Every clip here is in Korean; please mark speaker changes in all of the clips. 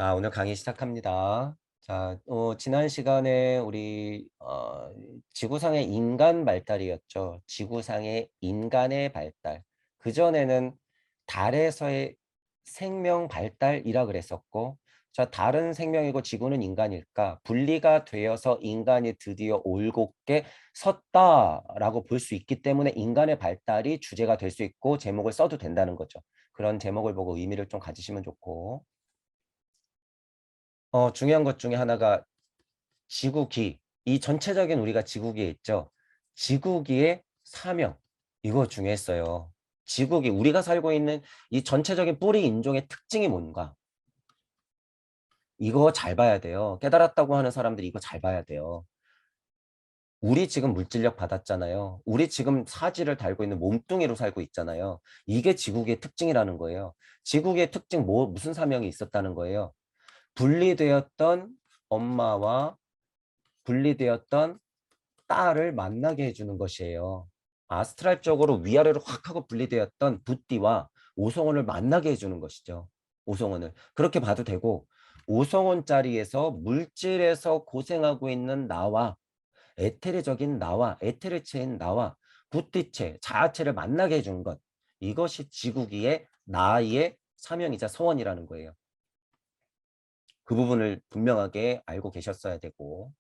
Speaker 1: 자, 오늘 강의 시작합니다. 자, 지난 시간에 우리 지구상의 인간 발달이었죠. 지구상의 인간의 발달. 그전에는 달에서의 생명 발달이라 그랬었고, 자, 달은 생명이고 지구는 인간일까? 분리가 되어서 인간이 드디어 올곧게 섰다라고 볼 수 있기 때문에 인간의 발달이 주제가 될 수 있고 제목을 써도 된다는 거죠. 그런 제목을 보고 의미를 좀 가지시면 좋고. 중요한 것 중에 하나가 지구기. 이 전체적인 우리가 지구기에 있죠. 지구기의 사명. 이거 중요했어요. 지구기, 우리가 살고 있는 이 전체적인 뿌리 인종의 특징이 뭔가. 이거 잘 봐야 돼요. 깨달았다고 하는 사람들이 이거 잘 봐야 돼요. 우리 지금 물질력 받았잖아요. 우리 지금 사지를 달고 있는 몸뚱이로 살고 있잖아요. 이게 지구기의 특징이라는 거예요. 지구기의 특징 무슨 사명이 있었다는 거예요. 분리되었던 엄마와 분리되었던 딸을 만나게 해주는 것이에요. 아스트랄적으로 위아래로 확 하고 분리되었던 붓띠와 오성원을 만나게 해주는 것이죠. 오성원을. 그렇게 봐도 되고 오성원 자리에서 물질에서 고생하고 있는 나와 에테르적인 나와 에테르체인 나와 붓띠체, 자아체를 만나게 해주는 것. 이것이 지구기의 나의 사명이자 소원이라는 거예요. 그 부분을 분명하게 알고 계셨어야 되고.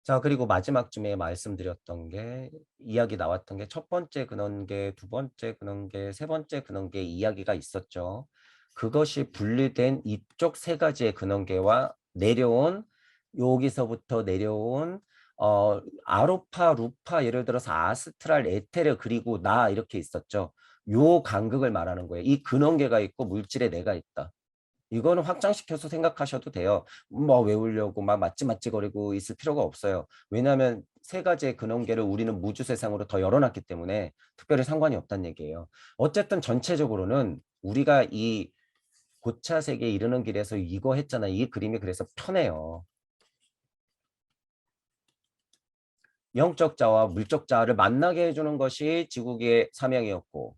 Speaker 1: 자, 그리고 마지막쯤에 말씀드렸던 게 이야기 나왔던 게 첫 번째 근원계, 두 번째 근원계, 세 번째 근원계 이야기가 있었죠. 그것이 분리된 이쪽 세 가지의 근원계와 내려온 여기서부터 내려온 아로파, 루파, 예를 들어서 아스트랄, 에테르 그리고 나 이렇게 있었죠. 요 간극을 말하는 거예요. 이 근원계가 있고 물질의 내가 있다. 이거는 확장시켜서 생각하셔도 돼요. 뭐 외우려고 막 맞지거리고 있을 필요가 없어요. 왜냐하면 세 가지의 근원계를 우리는 무주 세상으로 더 열어놨기 때문에 특별히 상관이 없다는 얘기예요. 어쨌든 전체적으로는 우리가 이 고차 세계에 이르는 길에서 이거 했잖아요. 이 그림이 그래서 편해요. 영적 자와 물적 자를 만나게 해주는 것이 지구기의 사명이었고,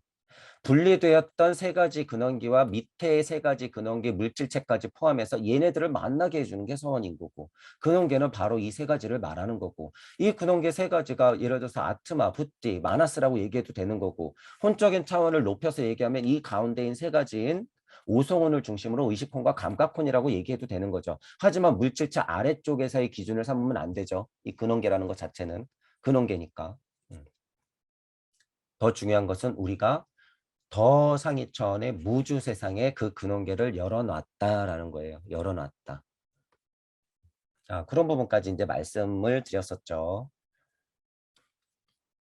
Speaker 1: 분리되었던 세 가지 근원기와 밑에 세 가지 근원기 물질체까지 포함해서 얘네들을 만나게 해주는 게 서원인 거고, 근원계는 바로 이 세 가지를 말하는 거고, 이 근원계 세 가지가 예를 들어서 아트마, 붓디, 마나스라고 얘기해도 되는 거고, 혼적인 차원을 높여서 얘기하면 이 가운데인 세 가지인 오성원을 중심으로 의식혼과 감각혼이라고 얘기해도 되는 거죠. 하지만 물질체 아래쪽에서의 기준을 삼으면 안 되죠. 이 근원계라는 것 자체는 근원계니까. 더 중요한 것은 우리가 더 상위 차원의 무주 세상에 그 근원계를 열어놨다라는 거예요. 열어놨다. 자, 그런 부분까지 이제 말씀을 드렸었죠.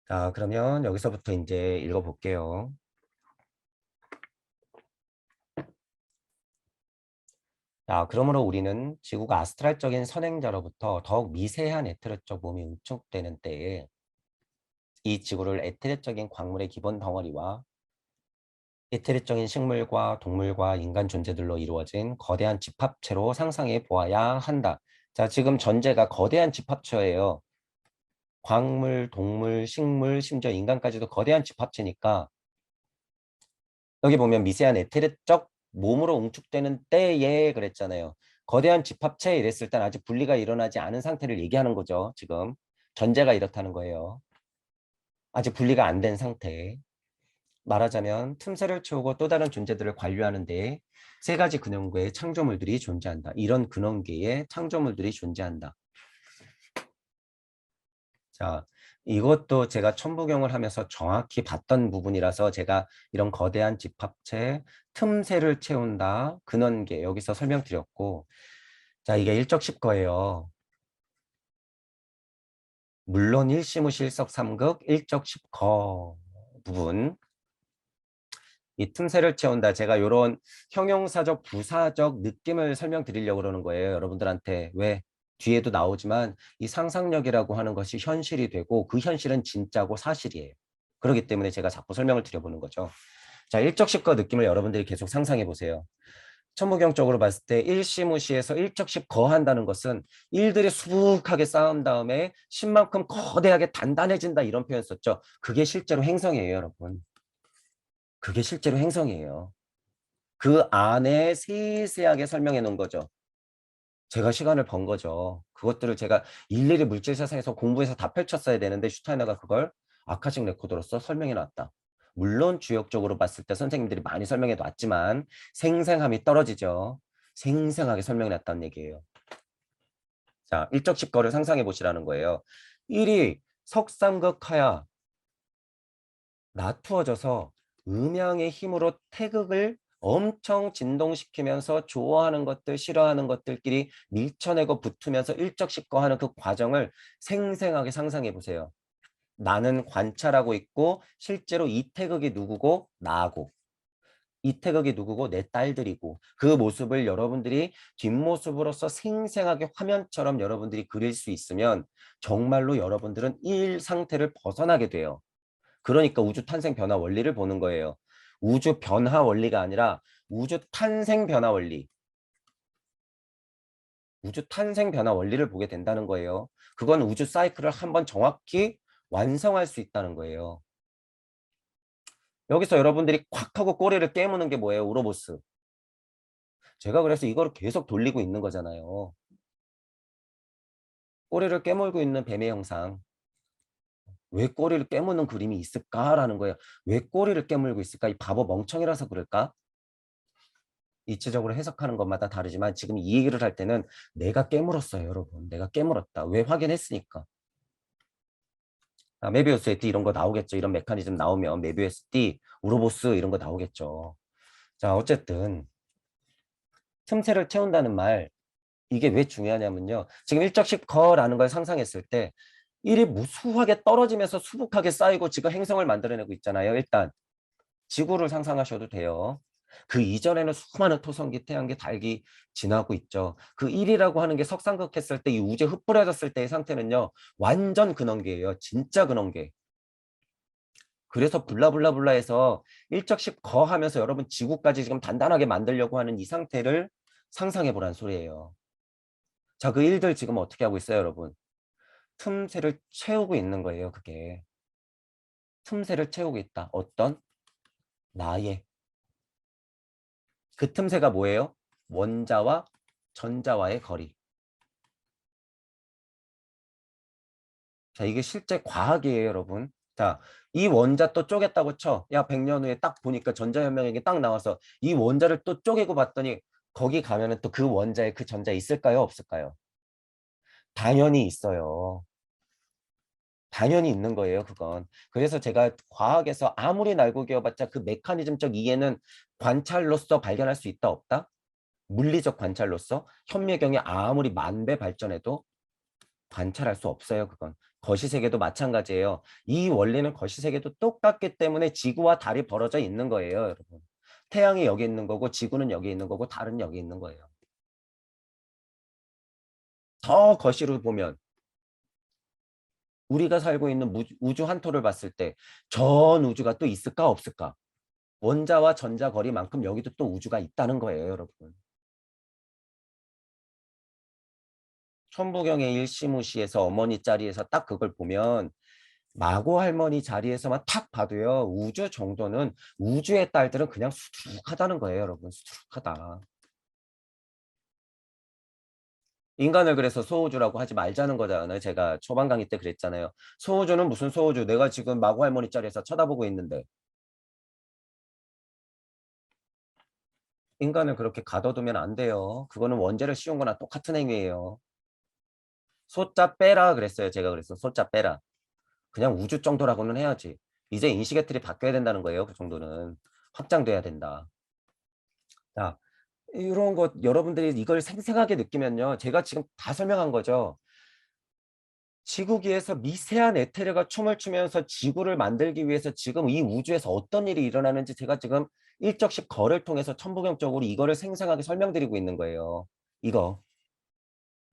Speaker 1: 자, 그러면 여기서부터 이제 읽어볼게요. 자, 그러므로 우리는 지구가 아스트랄적인 선행자로부터 더욱 미세한 에테르적 몸이 응축되는 때에 이 지구를 에테르적인 광물의 기본 덩어리와 에테르적인 식물과 동물과 인간 존재들로 이루어진 거대한 집합체로 상상해 보아야 한다. 자, 지금 전제가 거대한 집합체예요. 광물, 동물, 식물, 심지어 인간까지도 거대한 집합체니까 여기 보면 미세한 에테르적 몸으로 응축되는 때에 그랬잖아요. 거대한 집합체 이랬을 땐 아직 분리가 일어나지 않은 상태를 얘기하는 거죠. 지금 전제가 이렇다는 거예요. 아직 분리가 안 된 상태. 말하자면 틈새를 채우고 또 다른 존재들을 관리하는 데에 세 가지 근원계의 창조물들이 존재한다. 이런 근원계의 창조물들이 존재한다. 자, 이것도 제가 천부경을 하면서 정확히 봤던 부분이라서 제가 이런 거대한 집합체, 틈새를 채운다, 근원계 여기서 설명드렸고, 자, 이게 일적십거예요. 물론 일시무실석삼극 일적십거 부분. 이 틈새를 채운다. 제가 이런 형용사적, 부사적 느낌을 설명드리려고 그러는 거예요. 여러분들한테. 왜? 뒤에도 나오지만 이 상상력이라고 하는 것이 현실이 되고 그 현실은 진짜고 사실이에요. 그렇기 때문에 제가 자꾸 설명을 드려보는 거죠. 자, 일적십거 느낌을 여러분들이 계속 상상해 보세요. 천부경적으로 봤을 때 일시무시에서 일적십거 한다는 것은 일들이 수북하게 쌓은 다음에 신만큼 거대하게 단단해진다 이런 표현 썼죠. 그게 실제로 행성이에요, 여러분. 그게 실제로 행성이에요. 그 안에 세세하게 설명해 놓은 거죠. 제가 시간을 번 거죠. 그것들을 제가 일일이 물질 세상에서 공부해서 다 펼쳤어야 되는데 슈타이너가 그걸 아카식 레코드로서 설명해 놨다. 물론 주역적으로 봤을 때 선생님들이 많이 설명해 놨지만 생생함이 떨어지죠. 생생하게 설명해 놨다는 얘기예요. 자, 일적십거를 상상해 보시라는 거예요. 1이 석삼극하야 나투어져서 음양의 힘으로 태극을 엄청 진동시키면서 좋아하는 것들, 싫어하는 것들끼리 밀쳐내고 붙으면서 일적십거하는 그 과정을 생생하게 상상해 보세요. 나는 관찰하고 있고 실제로 이 태극이 누구고 나고 이 태극이 누구고 내 딸들이고 그 모습을 여러분들이 뒷모습으로서 생생하게 화면처럼 여러분들이 그릴 수 있으면 정말로 여러분들은 일 상태를 벗어나게 돼요. 그러니까 우주 탄생 변화 원리를 보는 거예요. 우주 변화 원리가 아니라 우주 탄생 변화 원리. 우주 탄생 변화 원리를 보게 된다는 거예요. 그건 우주 사이클을 한번 정확히 완성할 수 있다는 거예요. 여기서 여러분들이 콱 하고 꼬리를 깨무는 게 뭐예요? 우로보스. 제가 그래서 이거를 계속 돌리고 있는 거잖아요. 꼬리를 깨물고 있는 뱀의 형상. 왜 꼬리를 깨무는 그림이 있을까라는 거예요. 왜 꼬리를 깨물고 있을까? 이 바보 멍청이라서 그럴까? 이치적으로 해석하는 것마다 다르지만 지금 이 얘기를 할 때는 내가 깨물었어요, 여러분. 내가 깨물었다. 왜 확인했으니까. 메비우스의 띠 이런 거 나오겠죠. 이런 메커니즘 나오면 메비우스 띠, 우로보스 이런 거 나오겠죠. 자, 어쨌든 틈새를 채운다는 말 이게 왜 중요하냐면요. 지금 일적씩 거라는 걸 상상했을 때 일이 무수하게 떨어지면서 수북하게 쌓이고 지금 행성을 만들어내고 있잖아요. 일단 지구를 상상하셔도 돼요. 그 이전에는 수많은 토성기, 태양계, 달기 지나고 있죠. 그 1이라고 하는 게 석상극했을 때 이 우주에 흩뿌려졌을 때의 상태는요. 완전 근원계예요. 진짜 근원계. 그래서 블라블라블라해서 일적씩 거하면서 여러분 지구까지 지금 단단하게 만들려고 하는 이 상태를 상상해 보란 소리예요. 자, 그 일들 지금 어떻게 하고 있어요, 여러분? 틈새를 채우고 있는 거예요, 그게. 틈새를 채우고 있다. 어떤? 나의. 그 틈새가 뭐예요? 원자와 전자와의 거리. 자, 이게 실제 과학이에요, 여러분. 자, 이 원자 또 쪼갰다고 쳐. 야, 100년 후에 딱 보니까 전자현명에게 딱 나와서 이 원자를 또 쪼개고 봤더니 거기 가면은 또 그 원자에 그 전자 있을까요? 없을까요? 당연히 있어요. 당연히 있는 거예요, 그건. 그래서 제가 과학에서 아무리 날고 기어봤자 그 메커니즘적 이해는 관찰로서 발견할 수 있다, 없다? 물리적 관찰로서 현미경이 아무리 만 배 발전해도 관찰할 수 없어요, 그건. 거시세계도 마찬가지예요. 이 원리는 거시세계도 똑같기 때문에 지구와 달이 벌어져 있는 거예요, 여러분. 태양이 여기 있는 거고 지구는 여기 있는 거고 달은 여기 있는 거예요. 더 거시로 보면 우리가 살고 있는 우주 한토를 봤을 때 전 우주가 또 있을까 없을까? 원자와 전자 거리만큼 여기도 또 우주가 있다는 거예요, 여러분. 천부경의 일시무시에서 어머니 자리에서 딱 그걸 보면 마고 할머니 자리에서만 탁 봐도요. 우주 정도는 우주의 딸들은 그냥 수두룩하다는 거예요, 여러분. 수두룩하다. 인간을 그래서 소우주라고 하지 말자는 거잖아요. 제가 초반 강의 때 그랬잖아요. 소우주는 무슨 소우주? 내가 지금 마고 할머니 자리에서 쳐다보고 있는데 인간을 그렇게 가둬두면 안 돼요. 그거는 원죄를 씌운 거나 똑같은 행위예요. 소자 빼라 그랬어요. 제가 그래서 소자 빼라. 그냥 우주 정도라고는 해야지. 이제 인식의 틀이 바뀌어야 된다는 거예요. 그 정도는. 확장돼야 된다. 자, 이런 것 여러분들이 이걸 생생하게 느끼면요. 제가 지금 다 설명한 거죠. 지구기에서 미세한 에테르가 춤을 추면서 지구를 만들기 위해서 지금 이 우주에서 어떤 일이 일어나는지 제가 지금 일적씩 거를 통해서 천부경적으로 이거를 생생하게 설명드리고 있는 거예요. 이거.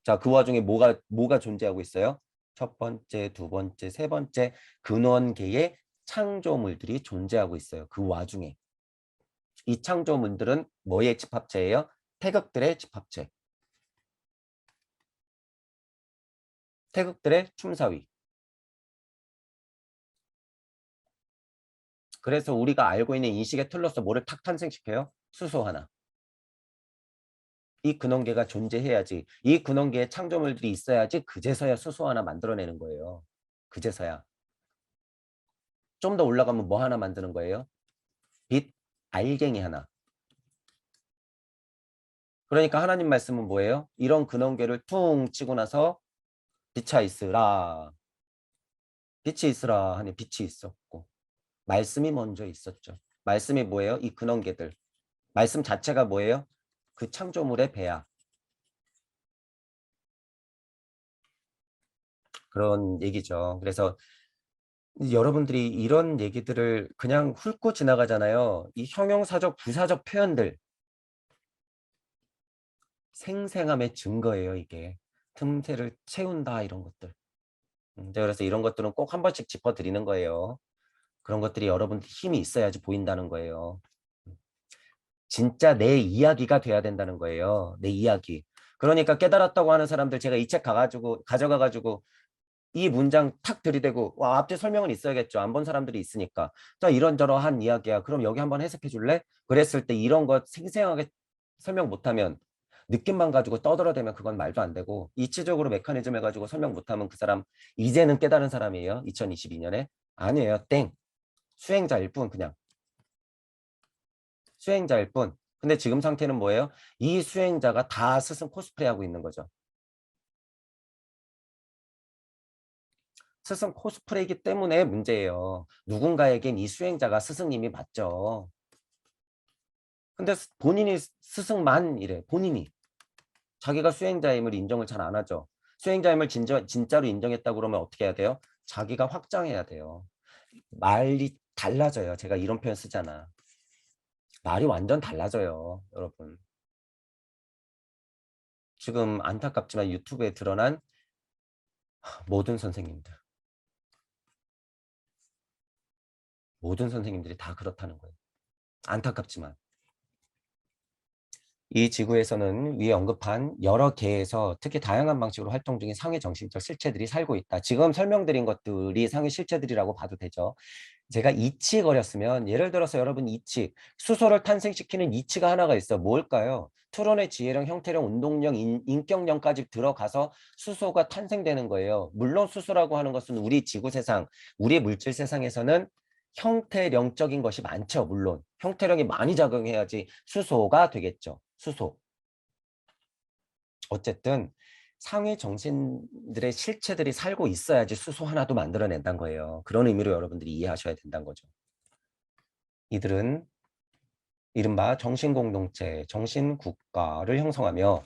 Speaker 1: 자, 그 와중에 뭐가 존재하고 있어요? 첫 번째, 두 번째, 세 번째 근원계의 창조물들이 존재하고 있어요. 그 와중에. 이 창조물들은 뭐의 집합체예요? 태극들의 집합체. 태극들의 춤사위. 그래서 우리가 알고 있는 인식의 틀로서 뭐를 탁 탄생시켜요? 수소 하나. 이 근원계가 존재해야지. 이 근원계에 창조물들이 있어야지 그제서야 수소 하나 만들어내는 거예요. 그제서야. 좀 더 올라가면 뭐 하나 만드는 거예요? 빛, 알갱이 하나. 그러니까 하나님 말씀은 뭐예요? 이런 근원계를 퉁 치고 나서 빛이 있으라. 빛이 있으라 하니 빛이 있었고 말씀이 먼저 있었죠. 말씀이 뭐예요? 이 근원계들. 말씀 자체가 뭐예요? 그 창조물의 배야. 그런 얘기죠. 그래서 여러분들이 이런 얘기들을 그냥 훑고 지나가잖아요. 이 형용사적, 부사적 표현들 생생함의 증거예요, 이게. 틈새를 채운다 이런 것들. 그래서 이런 것들은 꼭 한 번씩 짚어드리는 거예요. 그런 것들이 여러분들 힘이 있어야지 보인다는 거예요. 진짜 내 이야기가 돼야 된다는 거예요. 내 이야기. 그러니까 깨달았다고 하는 사람들 제가 이 책 가져가가지고 이 문장 탁 들이대고 와 앞뒤 설명은 있어야겠죠. 안 본 사람들이 있으니까. 자 이런저런한 이야기야. 그럼 여기 한번 해석해 줄래? 그랬을 때 이런 거 생생하게 설명 못하면 느낌만 가지고 떠들어대면 그건 말도 안 되고 이치적으로 메커니즘 해가지고 설명 못하면 그 사람 이제는 깨달은 사람이에요. 2022년에. 아니에요. 땡. 수행자일 뿐 그냥. 수행자일 뿐. 근데 지금 상태는 뭐예요? 이 수행자가 다 스승 코스프레 하고 있는 거죠. 스승 코스프레이기 때문에 문제예요. 누군가에겐 이 수행자가 스승님이 맞죠. 근데 본인이 스승만이래. 본인이. 자기가 수행자임을 인정을 잘 안 하죠. 수행자임을 진짜로 인정했다고 그러면 어떻게 해야 돼요? 자기가 확장해야 돼요. 말이 달라져요. 제가 이런 표현 쓰잖아. 말이 완전 달라져요. 여러분. 지금 안타깝지만 유튜브에 드러난 모든 선생님들. 모든 선생님들이 다 그렇다는 거예요. 안타깝지만. 이 지구에서는 위에 언급한 여러 개에서 특히 다양한 방식으로 활동 중인 상위 정신적 실체들이 살고 있다. 지금 설명드린 것들이 상위 실체들이라고 봐도 되죠. 제가 이치거렸으면 예를 들어서 여러분 이치, 수소를 탄생시키는 이치가 하나가 있어. 뭘까요? 트론의 지혜령, 형태령, 운동령, 인격령까지 들어가서 수소가 탄생되는 거예요. 물론 수소라고 하는 것은 우리 지구 세상, 우리 물질 세상에서는 형태령적인 것이 많죠. 물론 형태령이 많이 작용해야지 수소가 되겠죠. 수소. 어쨌든 상위 정신들의 실체들이 살고 있어야지 수소 하나도 만들어낸다는 거예요. 그런 의미로 여러분들이 이해하셔야 된다는 거죠. 이들은 이른바 정신공동체, 정신국가를 형성하며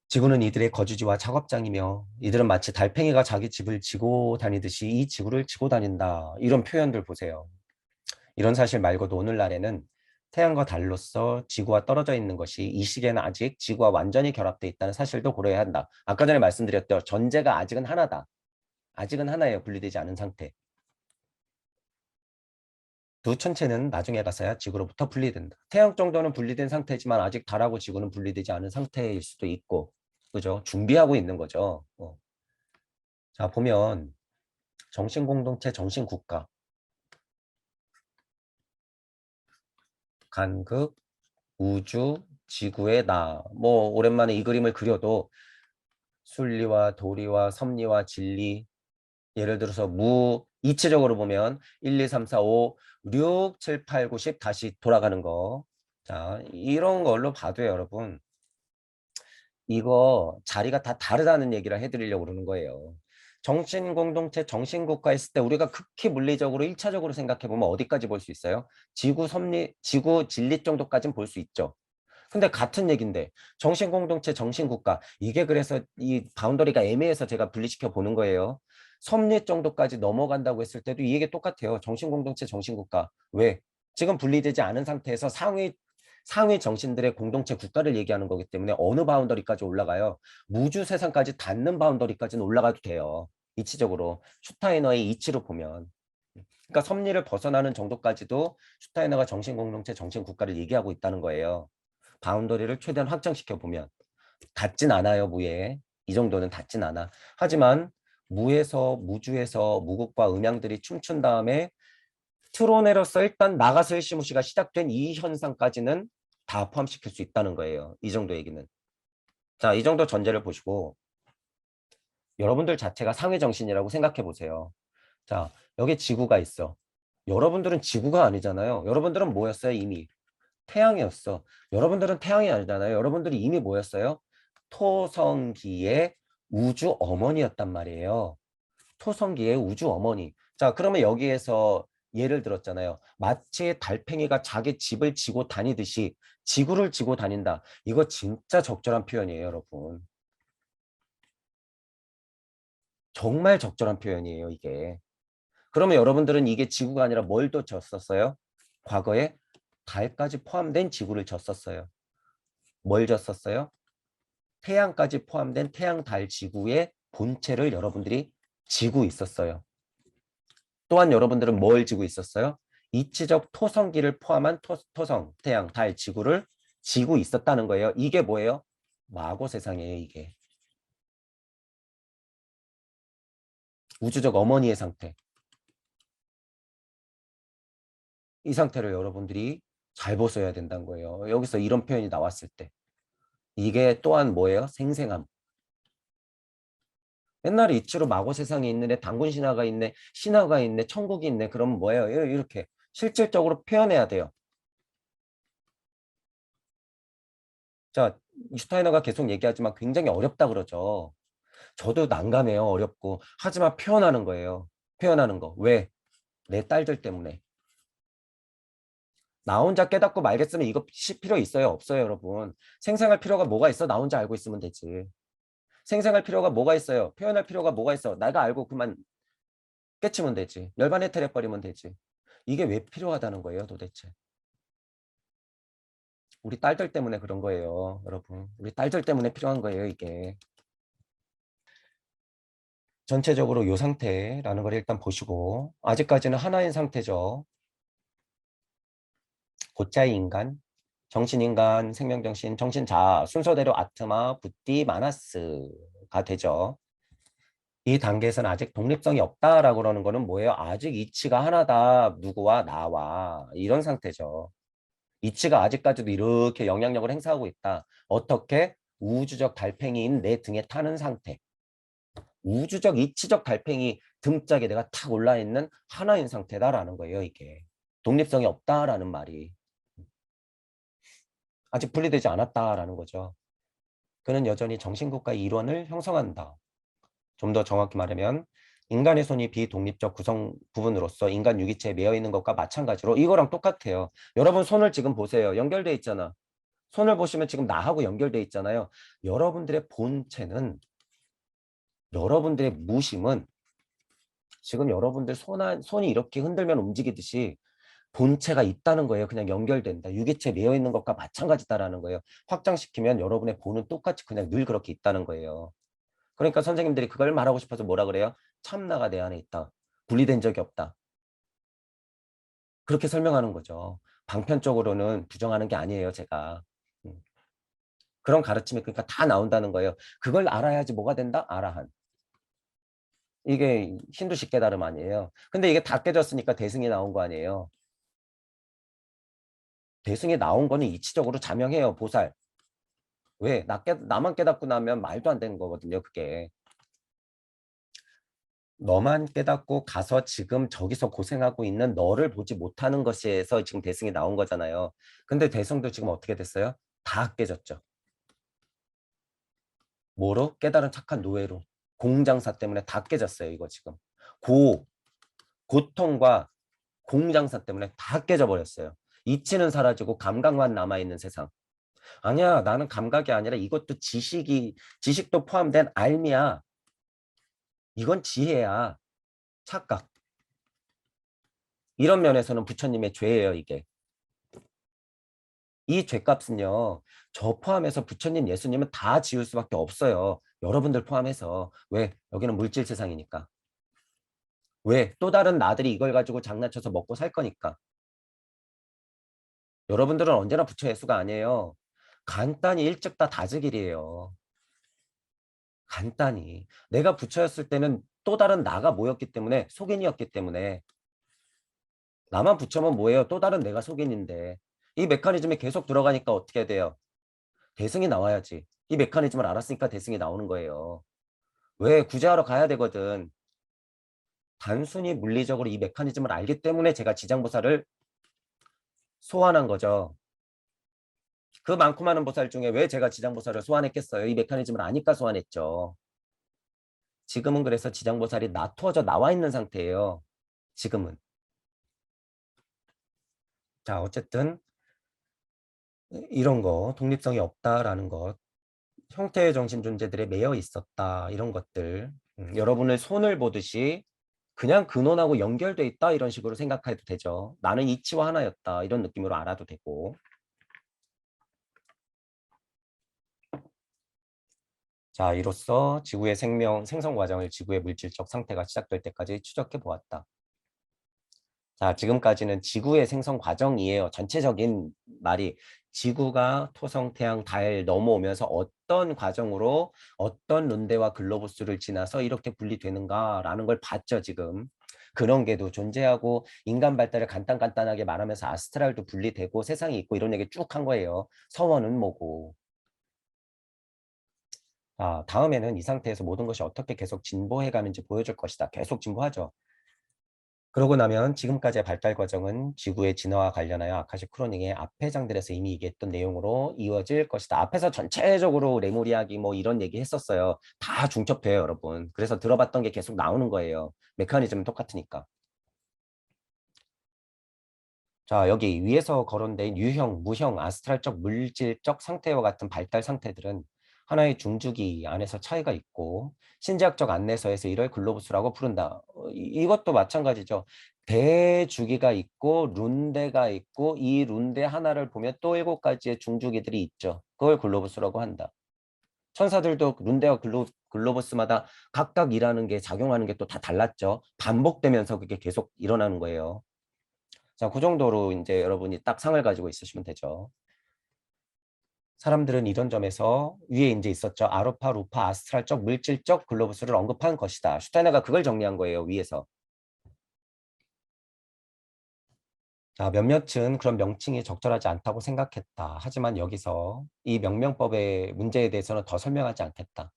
Speaker 1: 지구는 이들의 거주지와 작업장이며 이들은 마치 달팽이가 자기 집을 지고 다니듯이 이 지구를 지고 다닌다. 이런 표현들 보세요. 이런 사실 말고도 오늘날에는 태양과 달로서 지구와 떨어져 있는 것이 이 시기에는 아직 지구와 완전히 결합되어 있다는 사실도 고려해야 한다. 아까 전에 말씀드렸죠. 전제가 아직은 하나다. 아직은 하나예요. 분리되지 않은 상태. 두 천체는 나중에 가서야 지구로부터 분리된다. 태양 정도는 분리된 상태지만 아직 달하고 지구는 분리되지 않은 상태일 수도 있고, 그죠? 준비하고 있는 거죠. 자, 보면 정신공동체, 정신국가, 간극, 우주, 지구의 나. 뭐 오랜만에 이 그림을 그려도 순리와 도리와 섭리와 진리, 예를 들어서 이치적으로 보면 1, 2, 3, 4, 5, 6, 7, 8, 9, 10 다시 돌아가는 거. 자, 이런 걸로 봐도요, 여러분. 이거 자리가 다 다르다는 얘기를 해드리려고 그러는 거예요. 정신공동체, 정신국가 했을 때 우리가 극히 물리적으로 1차적으로 생각해보면 어디까지 볼 수 있어요? 지구 섭리, 지구 진리 정도까지는 볼 수 있죠. 근데 같은 얘기인데 정신공동체, 정신국가 이게 그래서 이 바운더리가 애매해서 제가 분리시켜 보는 거예요. 섭리 정도까지 넘어간다고 했을 때도 이 얘기 똑같아요. 정신공동체, 정신국가. 왜? 지금 분리되지 않은 상태에서 상위 정신들의 공동체 국가를 얘기하는 거기 때문에 어느 바운더리까지 올라가요? 무주 세상까지 닿는 바운더리까지는 올라가도 돼요. 이치적으로 슈타이너의 이치로 보면. 그러니까 섭리를 벗어나는 정도까지도 슈타이너가 정신공동체, 정신국가를 얘기하고 있다는 거예요. 바운더리를 최대한 확장시켜 보면 닿진 않아요. 무에 이 정도는 닿진 않아. 하지만 무에서 무주에서 무국과 음양들이 춤춘 다음에 스트론에로서 일단 나가스 일시무시가 시작된 이 현상까지는 다 포함시킬 수 있다는 거예요. 이 정도 얘기는. 자, 이 정도 전제를 보시고 여러분들 자체가 상위정신이라고 생각해 보세요. 자, 여기 지구가 있어. 여러분들은 지구가 아니잖아요. 여러분들은 뭐였어요? 이미 태양이었어. 여러분들은 태양이 아니잖아요. 여러분들이 이미 뭐였어요? 토성기의 우주 어머니였단 말이에요. 토성기의 우주 어머니. 자, 그러면 여기에서 예를 들었잖아요. 마치 달팽이가 자기 집을 지고 다니듯이 지구를 지고 다닌다. 이거 진짜 적절한 표현이에요, 여러분. 정말 적절한 표현이에요, 이게. 그러면 여러분들은 이게 지구가 아니라 뭘 더 졌었어요? 과거에 달까지 포함된 지구를 졌었어요. 뭘 졌었어요? 태양까지 포함된 태양, 달, 지구의 본체를 여러분들이 지고 있었어요. 또한 여러분들은 뭘 지고 있었어요? 이치적 토성기를 포함한 토성, 태양, 달, 지구를 지고 있었다는 거예요. 이게 뭐예요? 마고 세상이에요, 이게. 우주적 어머니의 상태. 이 상태를 여러분들이 잘 보셔야 된다는 거예요. 여기서 이런 표현이 나왔을 때. 이게 또한 뭐예요? 생생함. 옛날에 이치로 마고 세상에 있는 애, 단군 신화가 있네, 신화가 있네, 천국이 있네. 그러면 뭐예요? 이렇게 실질적으로 표현해야 돼요. 자, 슈타이너가 계속 얘기하지만 굉장히 어렵다 그러죠. 저도 난감해요. 어렵고. 하지만 표현하는 거예요. 표현하는 거. 왜? 내 딸들 때문에. 나 혼자 깨닫고 말겠으면 이거 필요 있어요? 없어요, 여러분. 생생할 필요가 뭐가 있어? 나 혼자 알고 있으면 되지. 생생할 필요가 뭐가 있어요? 표현할 필요가 뭐가 있어? 내가 알고 그만 깨치면 되지. 열반해터려버리면 되지. 이게 왜 필요하다는 거예요, 도대체? 우리 딸들 때문에 그런 거예요, 여러분. 우리 딸들 때문에 필요한 거예요, 이게. 전체적으로 이 상태라는 걸 일단 보시고 아직까지는 하나인 상태죠. 고짜의 인간, 정신인간, 생명정신, 정신자 순서대로 아트마, 붓디, 마나스가 되죠. 이 단계에서는 아직 독립성이 없다라고 그러는 거는 뭐예요? 아직 이치가 하나다. 누구와 나와 이런 상태죠. 이치가 아직까지도 이렇게 영향력을 행사하고 있다. 어떻게? 우주적 달팽이인 내 등에 타는 상태. 우주적 이치적 달팽이 등짝에 내가 탁 올라있는 하나인 상태다라는 거예요. 이게. 독립성이 없다라는 말이. 아직 분리되지 않았다라는 거죠. 그는 여전히 정신국가의 일원을 형성한다. 좀 더 정확히 말하면 인간의 손이 비독립적 구성 부분으로서 인간 유기체에 매여 있는 것과 마찬가지로 이거랑 똑같아요. 여러분 손을 지금 보세요. 연결돼 있잖아. 손을 보시면 지금 나하고 연결돼 있잖아요. 여러분들의 본체는 여러분들의 무심은 지금 여러분들 손이 이렇게 흔들면 움직이듯이 본체가 있다는 거예요. 그냥 연결된다. 유기체에 매여 있는 것과 마찬가지다라는 거예요. 확장시키면 여러분의 본은 똑같이 그냥 늘 그렇게 있다는 거예요. 그러니까 선생님들이 그걸 말하고 싶어서 뭐라 그래요? 참나가 내 안에 있다. 분리된 적이 없다. 그렇게 설명하는 거죠. 방편적으로는 부정하는 게 아니에요, 제가. 음. 그런 가르침이 그러니까 다 나온다는 거예요. 그걸 알아야지 뭐가 된다? 아라한. 이게 힌두식 깨달음 아니에요. 근데 이게 다 깨졌으니까 대승이 나온 거 아니에요. 대승이 나온 거는 이치적으로 자명해요, 보살. 왜? 나만 깨닫고 나면 말도 안 되는 거거든요, 그게. 너만 깨닫고 가서 지금 저기서 고생하고 있는 너를 보지 못하는 것에서 지금 대승이 나온 거잖아요. 근데 대승도 지금 어떻게 됐어요? 다 깨졌죠. 뭐로? 깨달은 착한 노예로. 공장사 때문에 다 깨졌어요, 이거 지금. 고, 고통과 공장사 때문에 다 깨져버렸어요. 이치는 사라지고 감각만 남아있는 세상. 아니야, 나는 감각이 아니라 이것도 지식도 포함된 알미야. 이건 지혜야. 착각. 이런 면에서는 부처님의 죄예요, 이게. 이 죄값은요, 저 포함해서 부처님, 예수님은 다 지을 수밖에 없어요. 여러분들 포함해서. 왜? 여기는 물질 세상이니까. 왜? 또 다른 나들이 이걸 가지고 장난쳐서 먹고 살 거니까. 여러분들은 언제나 부처 예수가 아니에요. 간단히 일찍 다 다즈길이에요. 간단히. 내가 부처였을 때는 또 다른 나가 모였기 때문에, 속인이었기 때문에 나만 붙여면 뭐예요? 또 다른 내가 속인인데. 이 메커니즘에 계속 들어가니까 어떻게 돼요? 대승이 나와야지. 이 메커니즘을 알았으니까 대승이 나오는 거예요. 왜 구제하러 가야 되거든. 단순히 물리적으로 이 메커니즘을 알기 때문에 제가 지장보살을 소환한 거죠. 그 많고 많은 보살 중에 왜 제가 지장보살을 소환했겠어요? 이 메커니즘을 아니까 소환했죠. 지금은 그래서 지장보살이 놔두어져 나와 있는 상태예요. 지금은. 자, 어쨌든 이런 거 독립성이 없다라는 것, 형태의 정신 존재들에 매여 있었다 이런 것들, 여러분의 손을 보듯이 그냥 근원하고 연결돼 있다 이런 식으로 생각해도 되죠. 나는 이치와 하나였다 이런 느낌으로 알아도 되고. 자, 이로써 지구의 생성 과정을 지구의 물질적 상태가 시작될 때까지 추적해 보았다. 자, 지금까지는 지구의 생성 과정이에요. 전체적인 말이 지구가 토성, 태양, 달 넘어오면서 어떤 과정으로 어떤 룬데와 글로부스를 지나서 이렇게 분리되는가라는 걸 봤죠, 지금. 그런 게도 존재하고 인간 발달을 간단간단하게 말하면서 아스트랄도 분리되고 세상이 있고 이런 얘기 쭉 한 거예요. 서원은 뭐고. 아, 다음에는 이 상태에서 모든 것이 어떻게 계속 진보해 가는지 보여줄 것이다. 계속 진보하죠. 그러고 나면 지금까지의 발달 과정은 지구의 진화와 관련하여 아카시 크로닉의 앞의 장들에서 이미 얘기했던 내용으로 이어질 것이다. 앞에서 전체적으로 레무 이야기 뭐 이런 얘기 했었어요. 다 중첩돼요, 여러분. 그래서 들어봤던 게 계속 나오는 거예요. 메커니즘은 똑같으니까. 자, 여기 위에서 거론된 유형, 무형, 아스트랄적, 물질적 상태와 같은 발달 상태들은 하나의 중주기 안에서 차이가 있고 신지학적 안내서에서 이를 글로부스라고 부른다. 이것도 마찬가지죠. 대주기가 있고 룬데가 있고 이 룬데 하나를 보면 또 7가지의 중주기들이 있죠. 그걸 글로부스라고 한다. 천사들도 룬데와 글로부스마다 각각 일하는 게 작용하는 게 또 다 달랐죠. 반복되면서 그게 계속 일어나는 거예요. 자, 그 정도로 이제 여러분이 딱 상을 가지고 있으시면 되죠. 사람들은 이런 점에서 위에 이제 있었죠. 아로파, 루파, 아스트랄적, 물질적 글로부스를 언급한 것이다. 슈타이너가 그걸 정리한 거예요, 위에서. 자, 몇몇은 그런 명칭이 적절하지 않다고 생각했다. 하지만 여기서 이 명명법의 문제에 대해서는 더 설명하지 않겠다.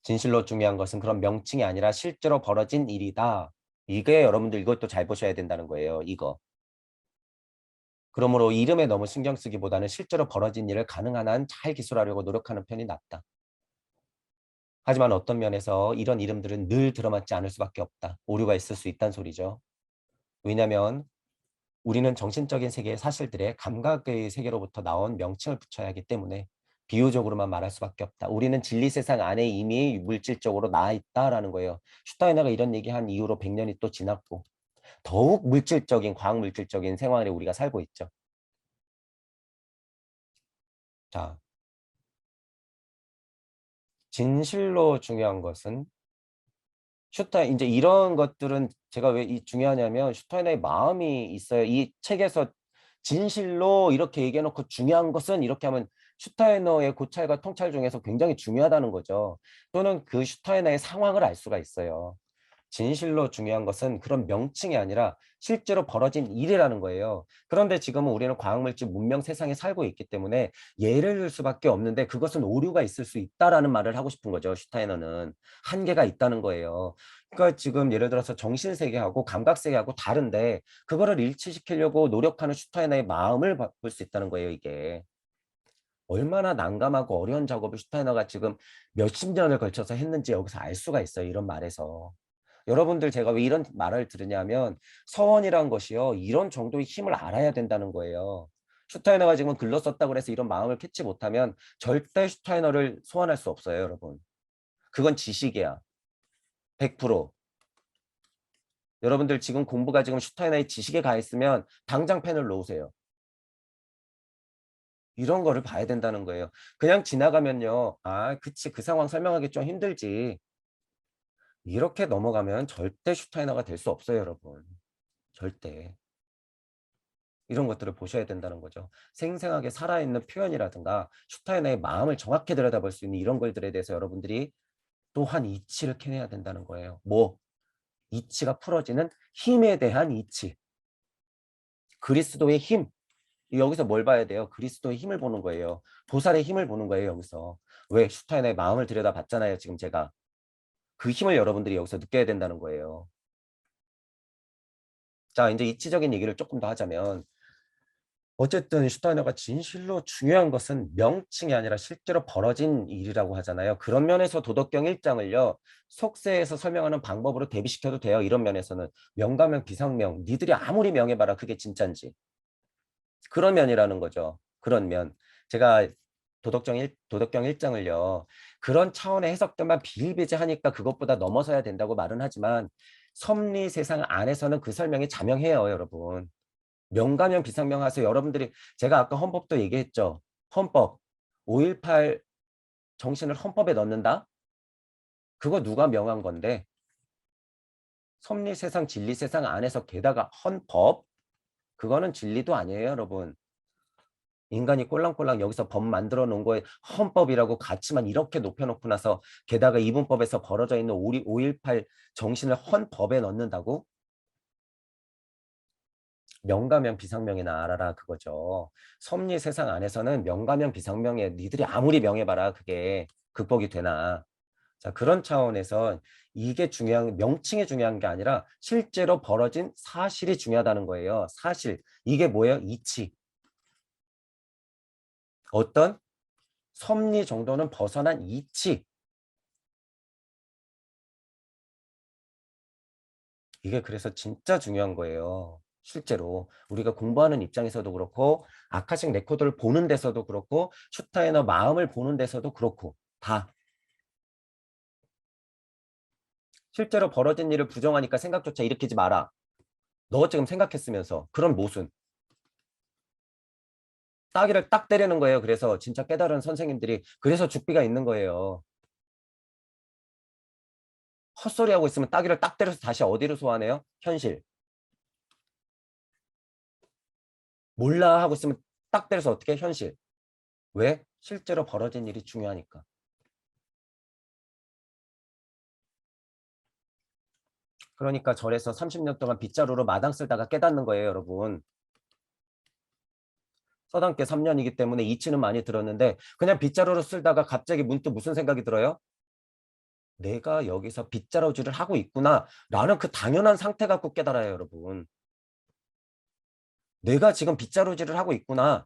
Speaker 1: 진실로 중요한 것은 그런 명칭이 아니라 실제로 벌어진 일이다. 이게 여러분들 이것도 잘 보셔야 된다는 거예요, 이거. 그러므로 이름에 너무 신경 쓰기보다는 실제로 벌어진 일을 가능한 한 잘 기술하려고 노력하는 편이 낫다. 하지만 어떤 면에서 이런 이름들은 늘 들어맞지 않을 수밖에 없다. 오류가 있을 수 있다는 소리죠. 왜냐하면 우리는 정신적인 세계의 사실들에 감각의 세계로부터 나온 명칭을 붙여야 하기 때문에 비유적으로만 말할 수밖에 없다. 우리는 진리 세상 안에 이미 물질적으로 나아 있다라는 거예요. 슈타이너가 이런 얘기한 이후로 100년이 또 지났고 더욱 물질적인 과학물질적인 생활에 우리가 살고 있죠. 자, 진실로 중요한 것은 이제 이런 것들은 제가 왜 중요하냐면 슈타이너의 마음이 있어요. 이 책에서 진실로 이렇게 얘기해놓고 중요한 것은 이렇게 하면 슈타이너의 고찰과 통찰 중에서 굉장히 중요하다는 거죠. 또는 그 슈타이너의 상황을 알 수가 있어요. 진실로 중요한 것은 그런 명칭이 아니라 실제로 벌어진 일이라는 거예요. 그런데 지금은 우리는 과학물질 문명 세상에 살고 있기 때문에 예를 들 수밖에 없는데 그것은 오류가 있을 수 있다라는 말을 하고 싶은 거죠. 슈타이너는 한계가 있다는 거예요. 그러니까 지금 예를 들어서 정신세계하고 감각세계하고 다른데 그거를 일치시키려고 노력하는 슈타이너의 마음을 볼 수 있다는 거예요. 이게. 얼마나 난감하고 어려운 작업을 슈타이너가 지금 몇십 년을 걸쳐서 했는지 여기서 알 수가 있어요. 이런 말에서. 여러분들 제가 왜 이런 말을 들으냐면 서원이란 것이요. 이런 정도의 힘을 알아야 된다는 거예요. 슈타이너가 지금 글로 썼다고 해서 이런 마음을 캐치 못하면 절대 슈타이너를 소환할 수 없어요, 여러분. 그건 지식이야. 100%. 여러분들 지금 공부가 지금 슈타이너의 지식에 가 있으면 당장 펜을 놓으세요. 이런 거를 봐야 된다는 거예요. 그냥 지나가면요. 아, 그치. 그 상황 설명하기 좀 힘들지. 이렇게 넘어가면 절대 슈타이너가 될 수 없어요, 여러분. 절대. 이런 것들을 보셔야 된다는 거죠. 생생하게 살아있는 표현이라든가 슈타이너의 마음을 정확히 들여다볼 수 있는 이런 글들에 대해서 여러분들이 또한 이치를 캐내야 된다는 거예요. 뭐? 이치가 풀어지는 힘에 대한 이치. 그리스도의 힘. 여기서 뭘 봐야 돼요? 그리스도의 힘을 보는 거예요. 보살의 힘을 보는 거예요, 여기서. 왜? 슈타인의 마음을 들여다봤잖아요, 지금 제가. 그 힘을 여러분들이 여기서 느껴야 된다는 거예요. 자, 이제 이치적인 얘기를 조금 더 하자면 어쨌든 슈타이너가 진실로 중요한 것은 명칭이 아니라 실제로 벌어진 일이라고 하잖아요. 그런 면에서 도덕경 1장을요. 속세에서 설명하는 방법으로 대비시켜도 돼요. 이런 면에서는 명가명, 비상명, 니들이 아무리 명해봐라 그게 진짠지. 그런 면이라는 거죠. 그런 면. 제가 도덕경 1장을요. 그런 차원의 해석들만 비일비재하니까 그것보다 넘어서야 된다고 말은 하지만 섭리 세상 안에서는 그 설명이 자명해요, 여러분. 명가명 비상명 하세요. 여러분들이 제가 아까 헌법도 얘기했죠. 헌법 5.18 정신을 헌법에 넣는다? 그거 누가 명한 건데? 섭리 세상, 진리 세상 안에서 게다가 헌법? 그거는 진리도 아니에요, 여러분. 인간이 꼴랑꼴랑 여기서 법 만들어 놓은 거에 헌법이라고 가치만 이렇게 높여놓고 나서 게다가 이분법에서 벌어져 있는 5.18 정신을 헌법에 넣는다고? 명가명 비상명이나 알아라 그거죠. 섭리 세상 안에서는 명가명 비상명에 니들이 아무리 명해봐라 그게 극복이 되나. 자, 그런 차원에서 이게 중요한 명칭이 중요한 게 아니라 실제로 벌어진 사실이 중요하다는 거예요. 사실. 이게 뭐예요? 이치. 어떤 섭리 정도는 벗어난 이치. 이게 그래서 진짜 중요한 거예요. 실제로 우리가 공부하는 입장에서도 그렇고 아카식 레코드를 보는 데서도 그렇고 슈타이너 마음을 보는 데서도 그렇고 다 실제로 벌어진 일을 부정하니까 생각조차 일으키지 마라. 너 지금 생각했으면서 그런 모순. 따기를 딱 때리는 거예요. 그래서 진짜 깨달은 선생님들이 그래서 죽비가 있는 거예요. 헛소리하고 있으면 따기를 딱 때려서 다시 어디로 소환해요? 현실. 몰라 하고 있으면 딱 때려서 어떻게 해? 현실. 왜? 실제로 벌어진 일이 중요하니까. 그러니까 절에서 30년 동안 빗자루로 마당 쓸다가 깨닫는 거예요, 여러분. 서당계 3년이기 때문에 이치는 많이 들었는데 그냥 빗자루로 쓸다가 갑자기 문득 무슨 생각이 들어요? 내가 여기서 빗자루질을 하고 있구나 라는 그 당연한 상태 갖고 깨달아요, 여러분. 내가 지금 빗자루질을 하고 있구나.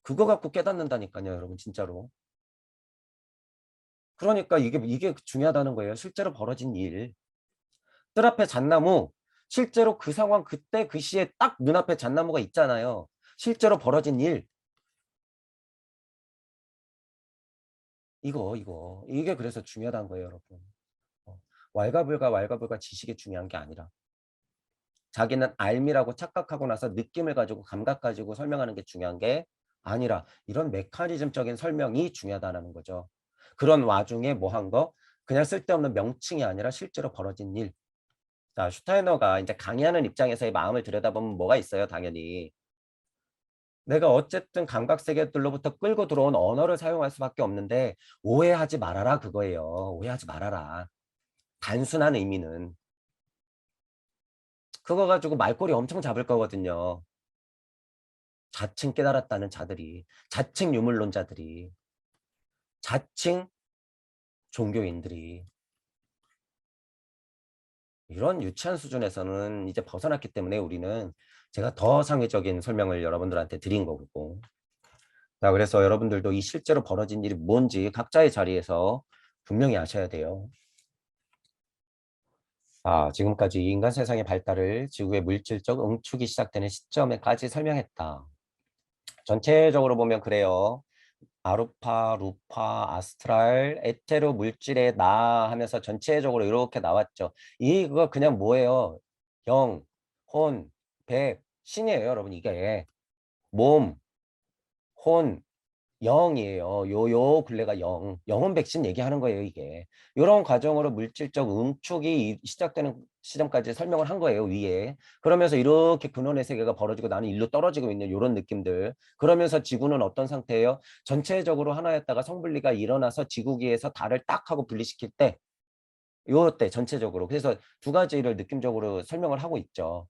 Speaker 1: 그거 갖고 깨닫는다니까요, 여러분, 진짜로. 그러니까 이게 중요하다는 거예요. 실제로 벌어진 일. 뜰 앞에 잣나무, 실제로 그 상황, 그때 그 시에 딱 눈앞에 잣나무가 있잖아요. 실제로 벌어진 일. 이게 그래서 중요하다는 거예요, 여러분. 어, 왈가불가 지식이 중요한 게 아니라 자기는 알미라고 착각하고 나서 느낌을 가지고 감각 가지고 설명하는 게 중요한 게 아니라 이런 메커니즘적인 설명이 중요하다는 거죠. 그런 와중에 뭐 한 거? 그냥 쓸데없는 명칭이 아니라 실제로 벌어진 일. 자, 슈타이너가 이제 강의하는 입장에서의 마음을 들여다보면 뭐가 있어요, 당연히. 내가 어쨌든 감각 세계들로부터 끌고 들어온 언어를 사용할 수밖에 없는데 오해하지 말아라 그거예요. 오해하지 말아라. 단순한 의미는. 그거 가지고 말꼬리 엄청 잡을 거거든요. 자칭 깨달았다는 자들이, 자칭 유물론자들이, 자칭 종교인들이 이런 유치한 수준에서는 이제 벗어났기 때문에 우리는 제가 더 상위적인 설명을 여러분들한테 드린 거고. 자, 그래서 여러분들도 이 실제로 벌어진 일이 뭔지 각자의 자리에서 분명히 아셔야 돼요. 아, 지금까지 인간 세상의 발달을 지구의 물질적 응축이 시작되는 시점에까지 설명했다. 전체적으로 보면 그래요. 아루파, 루파, 아스트랄, 에테로 물질의 나 하면서 전체적으로 이렇게 나왔죠. 이거 그냥 뭐예요? 영, 혼, 백, 신이에요, 여러분. 이게 몸, 혼, 영이에요. 요 근래가 영혼 백신 얘기하는 거예요, 이게. 이런 과정으로 물질적 응축이 시작되는 시점까지 설명을 한 거예요, 위에. 그러면서 이렇게 근원의 세계가 벌어지고 나는 일로 떨어지고 있는 이런 느낌들. 그러면서 지구는 어떤 상태예요? 전체적으로 하나였다가 성분리가 일어나서 지구기에서 달을 딱 하고 분리시킬 때 요때 전체적으로. 그래서 두 가지를 느낌적으로 설명을 하고 있죠.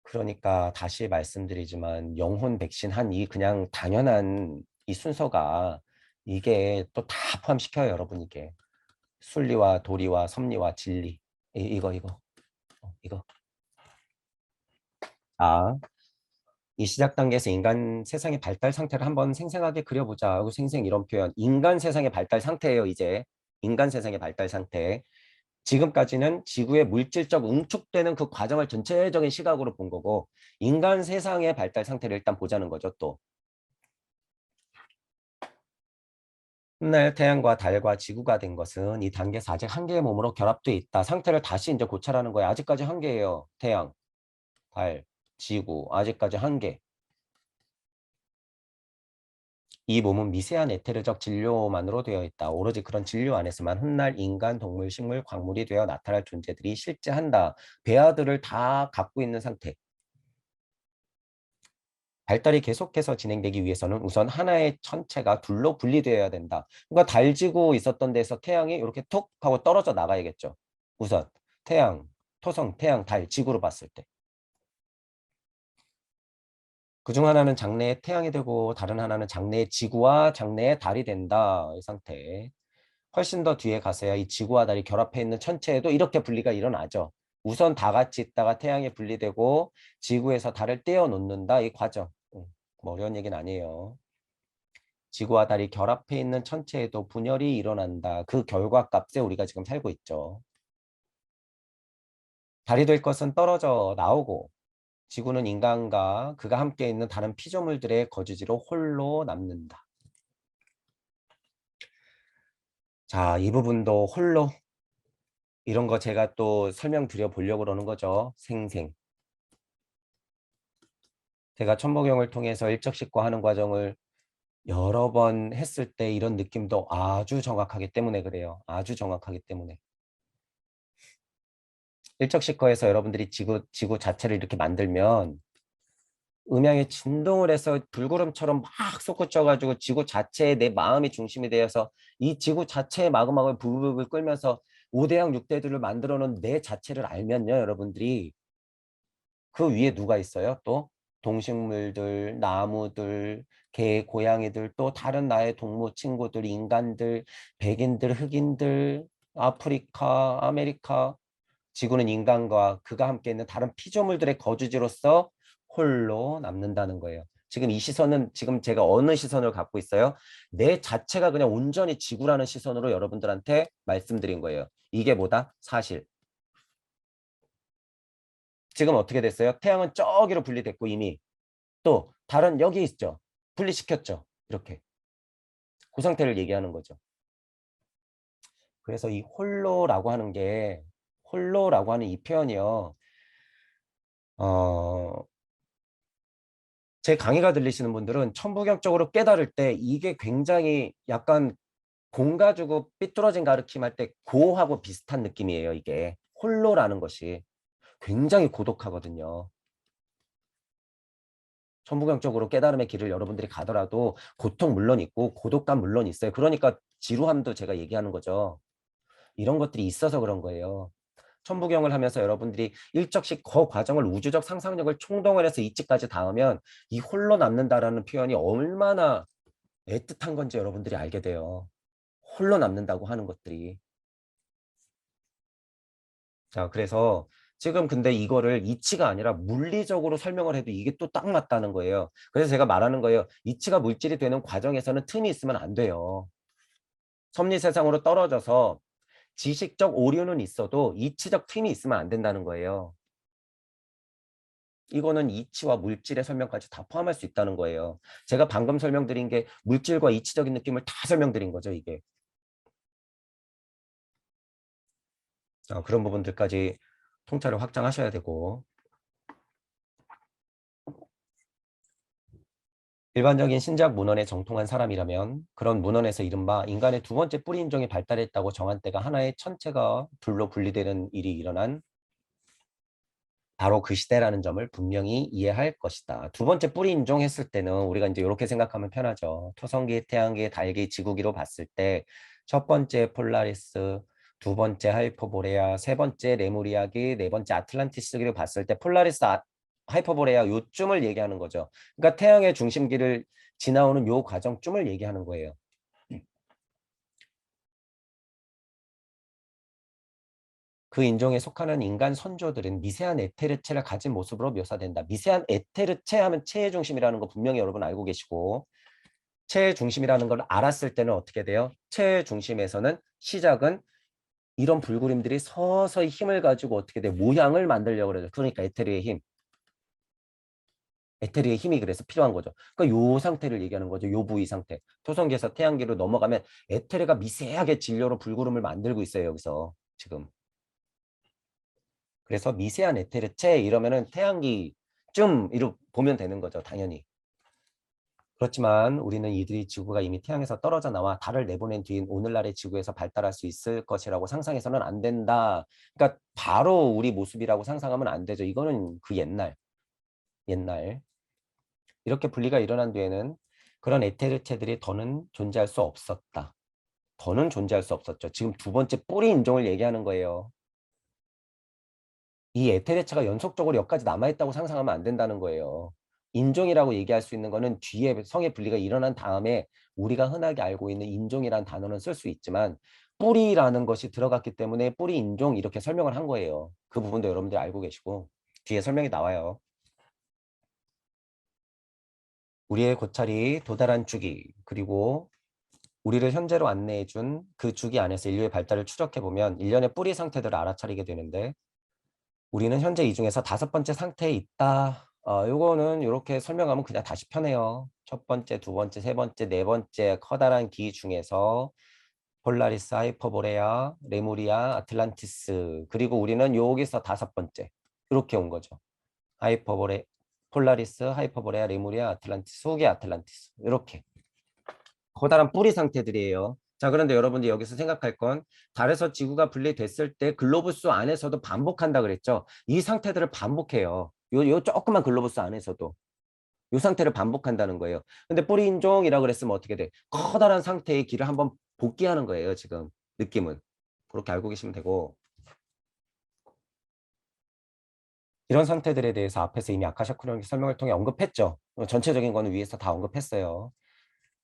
Speaker 1: 그러니까 다시 말씀드리지만 영혼 백신 한 이 그냥 당연한 이 순서가 이게 또 다 포함시켜요, 여러분 이게. 순리와 도리와 섭리와 진리. 이거. 아, 이 시작 단계에서 인간 세상의 발달 상태를 한번 생생하게 그려보자 하고 생생 이런 표현. 인간 세상의 발달 상태예요, 이제. 인간 세상의 발달 상태. 지금까지는 지구의 물질적 응축되는 그 과정을 전체적인 시각으로 본 거고, 인간 세상의 발달 상태를 일단 보자는 거죠, 또. 훗날 태양과 달과 지구가 된 것은 이 단계에서 아직 한 개의 몸으로 결합돼 있다. 상태를 다시 이제 고찰하는 거예요. 아직까지 한 개예요. 태양, 달, 지구. 아직까지 한 개. 이 몸은 미세한 에테르적 진료만으로 되어 있다. 오로지 그런 진료 안에서만 훗날 인간, 동물, 식물, 광물이 되어 나타날 존재들이 실제한다. 배아들을 다 갖고 있는 상태. 발달이 계속해서 진행되기 위해서는 우선 하나의 천체가 둘로 분리되어야 된다. 그러니까 달, 지구 있었던 데서 태양이 이렇게 툭 하고 떨어져 나가야겠죠. 우선 태양, 토성, 태양, 달, 지구로 봤을 때. 그중 하나는 장래의 태양이 되고 다른 하나는 장래의 지구와 장래의 달이 된다. 이 상태. 훨씬 더 뒤에 가서야 이 지구와 달이 결합해 있는 천체에도 이렇게 분리가 일어나죠. 우선 다 같이 있다가 태양이 분리되고 지구에서 달을 떼어 놓는다. 이 과정. 뭐 어려운 얘기는 아니에요. 지구와 달이 결합해 있는 천체에도 분열이 일어난다. 그 결과값에 우리가 지금 살고 있죠. 달이 될 것은 떨어져 나오고 지구는 인간과 그가 함께 있는 다른 피조물들의 거주지로 홀로 남는다. 자, 이 부분도 홀로 이런 거 제가 또 설명드려 보려고 그러는 거죠. 생생. 제가 천부경을 통해서 일적식과하는 과정을 여러 번 했을 때 이런 느낌도 아주 정확하기 때문에 그래요. 아주 정확하기 때문에. 일적식거에서 여러분들이 지구 자체를 이렇게 만들면 음양의 진동을 해서 불구름처럼 막 솟구쳐가지고 지구 자체에 내 마음이 중심이 되어서 이 지구 자체의 마구마구를 부글부글 끓면서 5대양 6대들을 만들어 놓은 내 자체를 알면요, 여러분들이 그 위에 누가 있어요? 또 동식물들, 나무들, 개, 고양이들, 또 다른 나의 동물 친구들, 인간들, 백인들, 흑인들, 아프리카, 아메리카, 지구는 인간과 그가 함께 있는 다른 피조물들의 거주지로서 홀로 남는다는 거예요. 지금 이 시선은 지금 제가 어느 시선을 갖고 있어요? 내 자체가 그냥 온전히 지구라는 시선으로 여러분들한테 말씀드린 거예요. 이게 뭐다? 사실. 지금 어떻게 됐어요? 태양은 저기로 분리됐고 이미 또 다른 여기 있죠. 분리시켰죠. 이렇게. 그 상태를 얘기하는 거죠. 그래서 이 홀로라고 하는 이 표현이요. 어, 제 강의가 들리시는 분들은 천부경적으로 깨달을 때 이게 굉장히 약간 공 가지고 삐뚤어진 가르침 할 때 고하고 비슷한 느낌이에요. 이게 홀로라는 것이 굉장히 고독하거든요. 천부경적으로 깨달음의 길을 여러분들이 가더라도 고통 물론 있고 고독감 물론 있어요. 그러니까 지루함도 제가 얘기하는 거죠. 이런 것들이 있어서 그런 거예요. 천부경을 하면서 여러분들이 일적씩 그 과정을 우주적 상상력을 총동원 해서 이치까지 닿으면 이 홀로 남는다라는 표현이 얼마나 애틋한 건지 여러분들이 알게 돼요. 홀로 남는다고 하는 것들이. 자, 그래서 지금 근데 이거를 이치가 아니라 물리적으로 설명을 해도 이게 또 딱 맞다는 거예요. 그래서 제가 말하는 거예요. 이치가 물질이 되는 과정에서는 틈이 있으면 안 돼요. 섭리 세상으로 떨어져서 지식적 오류는 있어도 이치적 틈이 있으면 안 된다는 거예요. 이거는 이치와 물질의 설명까지 다 포함할 수 있다는 거예요. 제가 방금 설명드린 게 물질과 이치적인 느낌을 다 설명드린 거죠, 이게. 그런 부분들까지 통찰을 확장하셔야 되고 일반적인 신작 문헌에 정통한 사람이라면 그런 문헌에서 이른바 인간의 두 번째 뿌리 인종이 발달했다고 정한 때가 하나의 천체가 둘로 분리되는 일이 일어난 바로 그 시대라는 점을 분명히 이해할 것이다. 두 번째 뿌리 인종 했을 때는 우리가 이제 이렇게 생각하면 편하죠. 토성기, 태양기, 달기, 지구기로 봤을 때 첫 번째 폴라리스, 두 번째 하이퍼보레아, 세 번째 레무리아기, 네 번째 아틀란티스기를 봤을 때 폴라리스, 하이퍼보레아 요쯤을 얘기하는 거죠. 그러니까 태양의 중심기를 지나오는 요 과정쯤을 얘기하는 거예요. 그 인종에 속하는 인간 선조들은 미세한 에테르체를 가진 모습으로 묘사된다. 미세한 에테르체 하면 체의 중심이라는 거 분명히 여러분 알고 계시고, 체의 중심이라는 걸 알았을 때는 어떻게 돼요? 체의 중심에서는 시작은 이런 불구름들이 서서히 힘을 가지고 어떻게 돼? 모양을 만들려고 그러죠. 그러니까 에테르의 힘. 에테르의 힘이 그래서 필요한 거죠. 그러니까 요 상태를 얘기하는 거죠. 요 부위 상태. 토성계에서 태양계로 넘어가면 에테르가 미세하게 진료로 불구름을 만들고 있어요. 여기서 지금. 그래서 미세한 에테르체 이러면은 태양기쯤 이렇게 보면 되는 거죠. 당연히. 그렇지만 우리는 이들이 지구가 이미 태양에서 떨어져 나와 달을 내보낸 뒤인 오늘날의 지구에서 발달할 수 있을 것이라고 상상해서는 안 된다. 그러니까 바로 우리 모습이라고 상상하면 안 되죠. 이거는 그 옛날. 이렇게 분리가 일어난 뒤에는 그런 에테르체들이 더는 존재할 수 없었다. 더는 존재할 수 없었죠. 지금 두 번째 뿌리 인종을 얘기하는 거예요. 이 에테르체가 연속적으로 여기까지 남아있다고 상상하면 안 된다는 거예요. 인종이라고 얘기할 수 있는 거는 뒤에 성의 분리가 일어난 다음에 우리가 흔하게 알고 있는 인종이라는 단어는 쓸 수 있지만 뿌리라는 것이 들어갔기 때문에 뿌리 인종 이렇게 설명을 한 거예요. 그 부분도 여러분들이 알고 계시고 뒤에 설명이 나와요. 우리의 고찰이 도달한 주기 그리고 우리를 현재로 안내해준 그 주기 안에서 인류의 발달을 추적해보면 일련의 뿌리 상태들을 알아차리게 되는데 우리는 현재 이 중에서 다섯 번째 상태에 있다. 요거는 이렇게 설명하면 그냥 다시 편해요. 첫 번째, 두 번째, 세 번째, 네 번째 커다란 기 중에서 폴라리스, 하이퍼보레아, 레무리아, 아틀란티스 그리고 우리는 여기서 다섯 번째 이렇게 온 거죠. 하이퍼보레, 폴라리스, 하이퍼보레아, 레무리아, 아틀란티스, 후기 아틀란티스 이렇게 커다란 뿌리 상태들이에요. 자, 그런데 여러분들 여기서 생각할 건 달에서 지구가 분리됐을 때 글로부스 안에서도 반복한다 그랬죠. 이 상태들을 반복해요. 요 조그만 글로부스 안에서도 이 상태를 반복한다는 거예요. 근데 뿌리 인종이라고 그랬으면 어떻게 돼? 커다란 상태의 길을 한번 복귀하는 거예요. 지금 느낌은. 그렇게 알고 계시면 되고 이런 상태들에 대해서 앞에서 이미 아카샤 크로닉 설명을 통해 언급했죠. 전체적인 거는 위에서 다 언급했어요.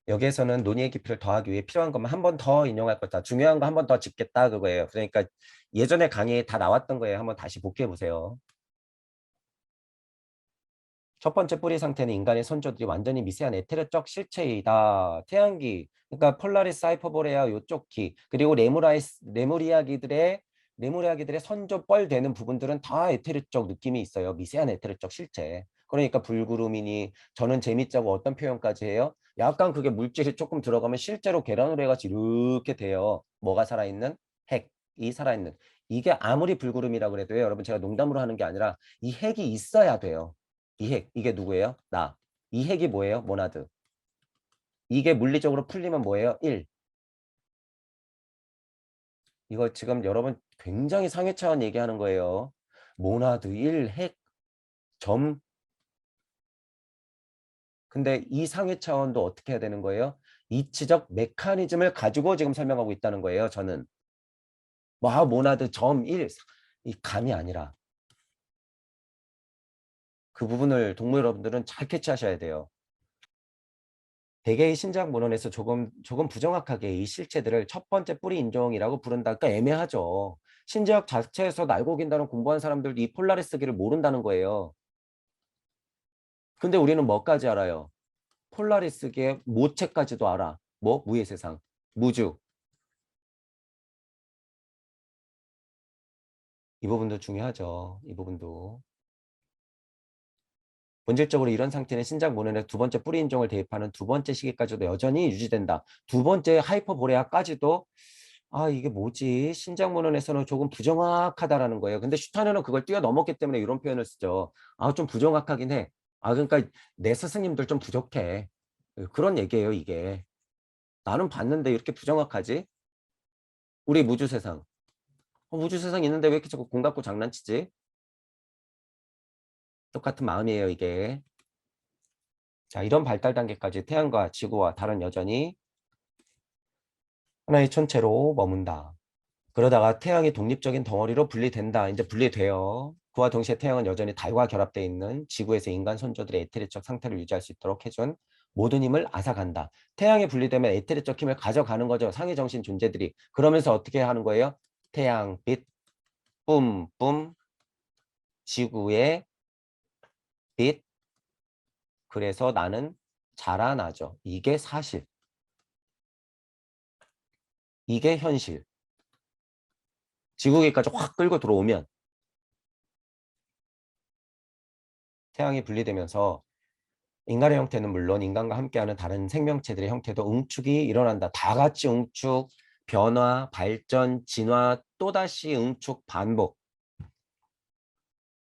Speaker 1: 여기에서는 논의의 깊이를 더하기 위해 필요한 것만 한 번 더 인용할 거다. 중요한 거 한 번 더 짚겠다 그거예요. 그러니까 예전에 강의에 다 나왔던 거예요. 한번 다시 복귀해 보세요. 첫 번째 뿌리 상태는 인간의 선조들이 완전히 미세한 에테르적 실체이다. 태양기, 그러니까 폴라리스 하이퍼보레아 요쪽 기, 그리고 레무리아기들의 선조 뻘 되는 부분들은 다 에테르적 느낌이 있어요. 미세한 에테르적 실체. 그러니까 불구름이니 저는 재밌자고 어떤 표현까지 해요? 약간 그게 물질이 조금 들어가면 실제로 계란후레 같이 이렇게 돼요. 뭐가 살아있는? 핵이 살아있는. 이게 아무리 불구름이라고 그래도요. 여러분 제가 농담으로 하는 게 아니라 이 핵이 있어야 돼요. 이 핵, 이게 누구예요? 나. 이 핵이 뭐예요? 모나드. 이게 물리적으로 풀리면 뭐예요? 1. 이거 지금 여러분 굉장히 상해 차원 얘기하는 거예요. 모나드 1, 핵, 점. 근데 이 상해 차원도 어떻게 해야 되는 거예요? 이치적 메커니즘을 가지고 지금 설명하고 있다는 거예요. 저는. 뭐, 모나드 점 1. 이 감이 아니라 그 부분을 동물 여러분들은 잘 캐치하셔야 돼요. 대개의 신작 문헌에서 조금 부정확하게 이 실체들을 첫 번째 뿌리 인종이라고 부른다. 그러니까 애매하죠. 신지학 자체에서 날고 긴다는 공부한 사람들도 이 폴라리스기를 모른다는 거예요. 근데 우리는 뭐까지 알아요? 폴라리스기의 모체까지도 알아. 뭐? 무의 세상. 무주. 이 부분도 중요하죠. 이 부분도. 본질적으로 이런 상태는 신작 문헌의 두 번째 뿌리 인종을 대입하는 두 번째 시기까지도 여전히 유지된다. 두 번째 하이퍼보레아까지도 이게 뭐지? 신작 문헌에서는 조금 부정확하다라는 거예요. 근데 슈타르는 그걸 뛰어넘었기 때문에 이런 표현을 쓰죠. 좀 부정확하긴 해. 그러니까 내 스승님들 좀 부족해. 그런 얘기예요, 이게. 나는 봤는데 이렇게 부정확하지? 우리 무주세상. 무주세상 있는데 왜 이렇게 자꾸 공 갖고 장난치지? 똑같은 마음이에요, 이게. 자, 이런 발달 단계까지 태양과 지구와 달은 여전히 하나의 천체로 머문다. 그러다가 태양이 독립적인 덩어리로 분리된다. 이제 분리돼요. 그와 동시에 태양은 여전히 달과 결합되어 있는 지구에서 인간 선조들의 에테리적 상태를 유지할 수 있도록 해준 모든 힘을 앗아간다. 태양이 분리되면 에테리적 힘을 가져가는 거죠. 상위정신 존재들이. 그러면서 어떻게 하는 거예요? 태양빛, 뿜뿜, 지구의 빛. 그래서 나는 자라나죠. 이게 사실. 이게 현실. 지구기까지 확 끌고 들어오면 태양이 분리되면서 인간의 형태는 물론 인간과 함께하는 다른 생명체들의 형태도 응축이 일어난다. 다 같이 응축, 변화, 발전, 진화, 또다시 응축, 반복.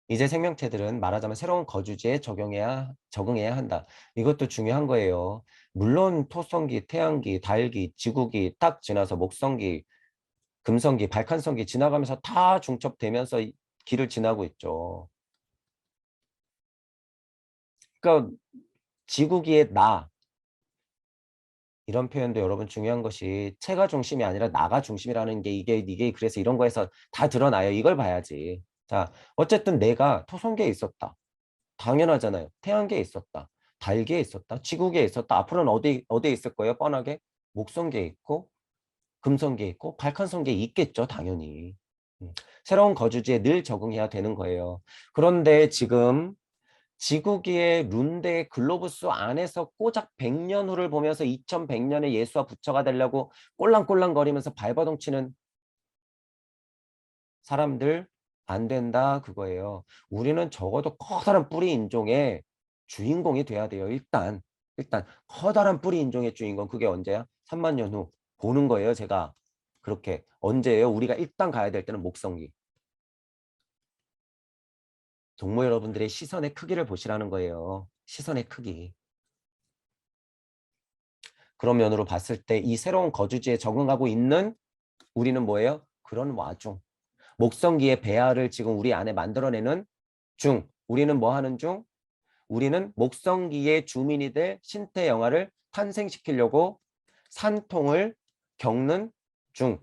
Speaker 1: 이제 생명체들은 말하자면 새로운 거주지에 적응해야 한다. 이것도 중요한 거예요. 물론 토성기, 태양기, 달기, 지구기 딱 지나서 목성기, 금성기, 발칸성기 지나가면서 다 중첩되면서 길을 지나고 있죠. 그러니까 지구기의 나, 이런 표현도 여러분 중요한 것이 체가 중심이 아니라 나가 중심이라는 게 이게 그래서 이런 거에서 다 드러나요. 이걸 봐야지. 자, 어쨌든 내가 토성계에 있었다. 당연하잖아요. 태양계에 있었다. 달계에 있었다. 지구계에 있었다. 앞으로는 어디에 있을 거예요? 뻔하게 목성계에 있고 금성계에 있고 발칸성계에 있겠죠. 당연히. 새로운 거주지에 늘 적응해야 되는 거예요. 그런데 지금 지구기의 룬데 글로부스 안에서 꼬작 100년 후를 보면서 2100년에 예수와 부처가 되려고 꼴랑꼴랑거리면서 발버둥 치는 사람들 안 된다 그거예요. 우리는 적어도 커다란 뿌리 인종의 주인공이 돼야 돼요. 일단 커다란 뿌리 인종의 주인공 그게 언제야? 3만 년 후 보는 거예요. 제가 그렇게 언제예요? 우리가 일단 가야 될 때는 목성기. 동무 여러분들의 시선의 크기를 보시라는 거예요. 시선의 크기. 그런 면으로 봤을 때 이 새로운 거주지에 적응하고 있는 우리는 뭐예요? 그런 와중. 목성기의 배아를 지금 우리 안에 만들어내는 중. 우리는 뭐 하는 중? 우리는 목성기의 주민이 될 신태 영화를 탄생시키려고 산통을 겪는 중.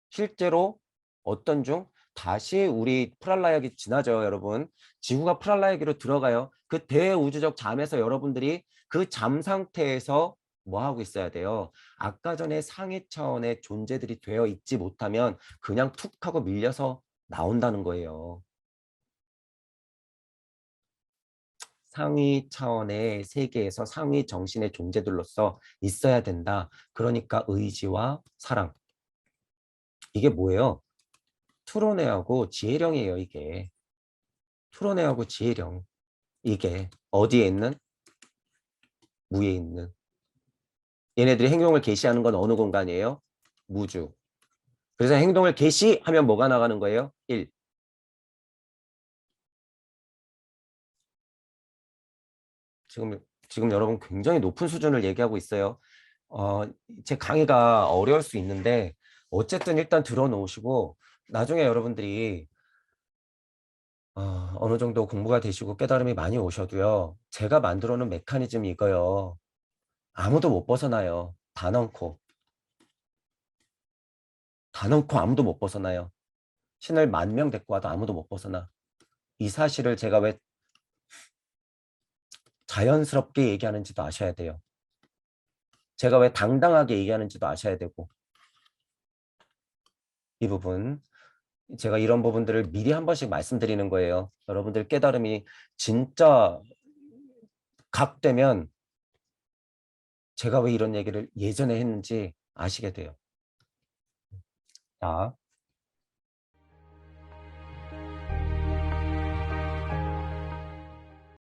Speaker 1: 실제로 어떤 중? 다시 우리 프랄라역이 지나죠, 여러분. 지구가 프랄라역으로 들어가요. 그 대우주적 잠에서 여러분들이 그 잠 상태에서 뭐 하고 있어야 돼요? 아까 전에 상위 차원의 존재들이 되어 있지 못하면 그냥 툭 하고 밀려서 나온다는 거예요. 상위 차원의 세계에서 상위 정신의 존재들로서 있어야 된다. 그러니까 의지와 사랑. 이게 뭐예요? 투로네하고 지혜령이에요, 이게. 투로네하고 지혜령. 이게 어디에 있는? 무에 있는. 얘네들이 행동을 개시하는 건 어느 공간이에요? 무주. 그래서 행동을 개시하면 뭐가 나가는 거예요? 1. 지금 여러분 굉장히 높은 수준을 얘기하고 있어요. 어, 제 강의가 어려울 수 있는데 어쨌든 일단 들어놓으시고 나중에 여러분들이 어느 정도 공부가 되시고 깨달음이 많이 오셔도요. 제가 만들어 놓은 메커니즘이 이거요. 아무도 못 벗어나요. 다 넣고. 다 넣고 아무도 못 벗어나요. 신을 10,000명 데리고 와도 아무도 못 벗어나. 이 사실을 제가 왜 자연스럽게 얘기하는지도 아셔야 돼요. 제가 왜 당당하게 얘기하는지도 아셔야 되고. 이 부분. 제가 이런 부분들을 미리 한 번씩 말씀드리는 거예요. 여러분들 깨달음이 진짜 각되면 제가 왜 이런 얘기를 예전에 했는지 아시게 돼요. 자.